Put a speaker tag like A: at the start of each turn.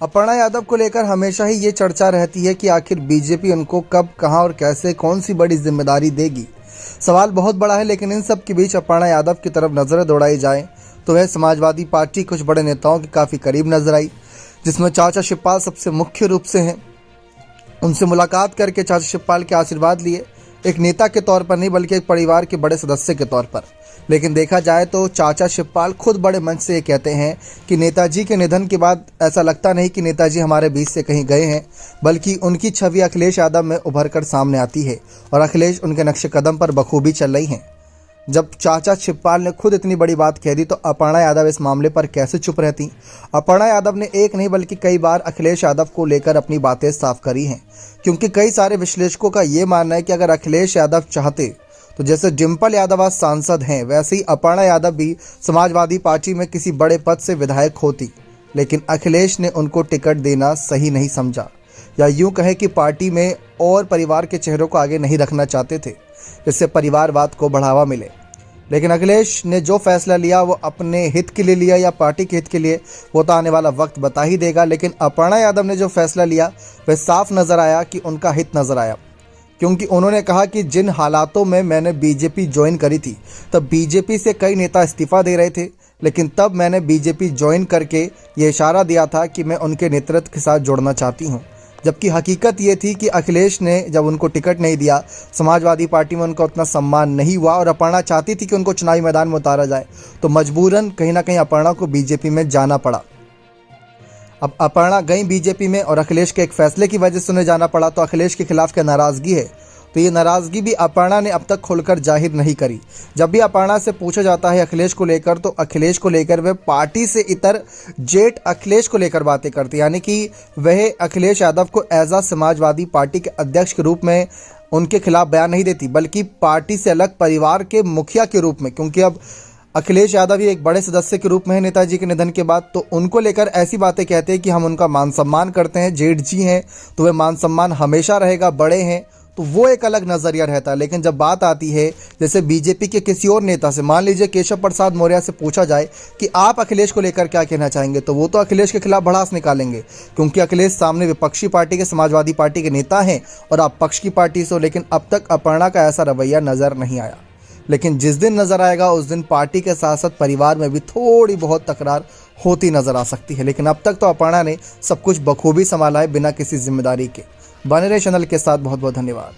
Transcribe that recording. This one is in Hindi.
A: अपर्णा यादव को लेकर हमेशा ही ये चर्चा रहती है कि आखिर बीजेपी उनको कब, कहां और कैसे कौन सी बड़ी जिम्मेदारी देगी। सवाल बहुत बड़ा है, लेकिन इन सब के बीच अपर्णा यादव की तरफ नजरें दौड़ाई जाए तो वह समाजवादी पार्टी कुछ बड़े नेताओं के काफ़ी करीब नजर आई, जिसमें चाचा शिवपाल सबसे मुख्य रूप से हैं। उनसे मुलाकात करके चाचा शिवपाल के आशीर्वाद लिए, एक नेता के तौर पर नहीं बल्कि एक परिवार के बड़े सदस्य के तौर पर। लेकिन देखा जाए तो चाचा शिवपाल खुद बड़े मंच से ये कहते हैं कि नेताजी के निधन के बाद ऐसा लगता नहीं कि नेताजी हमारे बीच से कहीं गए हैं, बल्कि उनकी छवि अखिलेश यादव में उभर कर सामने आती है और अखिलेश उनके नक्शे कदम पर बखूबी चल रही हैं। जब चाचा शिवपाल ने खुद इतनी बड़ी बात कह दी तो अपर्णा यादव इस मामले पर कैसे चुप रहती। अपर्णा यादव ने एक नहीं बल्कि कई बार अखिलेश यादव को लेकर अपनी बातें साफ करी हैं, क्योंकि कई सारे विश्लेषकों का ये मानना है कि अगर अखिलेश यादव चाहते तो जैसे डिम्पल यादव आज सांसद हैं, वैसे ही अपर्णा यादव भी समाजवादी पार्टी में किसी बड़े पद से विधायक होती, लेकिन अखिलेश ने उनको टिकट देना सही नहीं समझा, या यूं कहे कि पार्टी में और परिवार के चेहरों को आगे नहीं रखना चाहते थे जिससे परिवारवाद को बढ़ावा मिले। लेकिन अखिलेश ने जो फैसला लिया वो अपने हित के लिए लिया या पार्टी के हित के लिए, वो तो आने वाला वक्त बता ही देगा। लेकिन अपर्णा यादव ने जो फैसला लिया वह साफ नज़र आया कि उनका हित नज़र आया, क्योंकि उन्होंने कहा कि जिन हालातों में मैंने बीजेपी ज्वाइन करी थी तब बीजेपी से कई नेता इस्तीफा दे रहे थे, लेकिन तब मैंने बीजेपी ज्वाइन करके ये इशारा दिया था कि मैं उनके नेतृत्व के साथ जुड़ना चाहती हूँ। जबकि हकीकत ये थी कि अखिलेश ने जब उनको टिकट नहीं दिया, समाजवादी पार्टी में उनका उतना सम्मान नहीं हुआ और अपर्णा चाहती थी कि उनको चुनावी मैदान में उतारा जाए, तो मजबूरन कहीं ना कहीं अपर्णा को बीजेपी में जाना पड़ा। अब अपर्णा गई बीजेपी में और अखिलेश के एक फैसले की वजह से उन्हें जाना पड़ा, तो अखिलेश के खिलाफ क्या नाराज़गी है, तो ये नाराज़गी भी अपर्णा ने अब तक खुलकर जाहिर नहीं करी। जब भी अपर्णा से पूछा जाता है अखिलेश को लेकर, तो अखिलेश को लेकर वह पार्टी से इतर जेठ अखिलेश को लेकर बातें करती, यानी कि वह अखिलेश यादव को एज आ समाजवादी पार्टी के अध्यक्ष के रूप में उनके खिलाफ बयान नहीं देती, बल्कि पार्टी से अलग परिवार के मुखिया के रूप में, क्योंकि अब अखिलेश यादव ही एक बड़े सदस्य के रूप में है नेताजी के निधन के बाद, तो उनको लेकर ऐसी बातें कहते हैं कि हम उनका मान सम्मान करते हैं, जेठ जी हैं तो वह मान सम्मान हमेशा रहेगा, बड़े हैं तो वो एक अलग नज़रिया रहता है। लेकिन जब बात आती है जैसे बीजेपी के किसी और नेता से, मान लीजिए केशव प्रसाद मौर्य से पूछा जाए कि आप अखिलेश को लेकर क्या कहना चाहेंगे, तो वो तो अखिलेश के खिलाफ भड़ास निकालेंगे, क्योंकि अखिलेश सामने विपक्षी पार्टी के, समाजवादी पार्टी के नेता हैं और आप पक्ष की पार्टी से हो। लेकिन अब तक अपर्णा का ऐसा रवैया नज़र नहीं आया, लेकिन जिस दिन नज़र आएगा उस दिन पार्टी के साथ साथ परिवार में भी थोड़ी बहुत तकरार होती नज़र आ सकती है। लेकिन अब तक तो अपर्णा ने सब कुछ बखूबी संभाला है बिना किसी जिम्मेदारी के। बने रहे चैनल के साथ, बहुत बहुत धन्यवाद।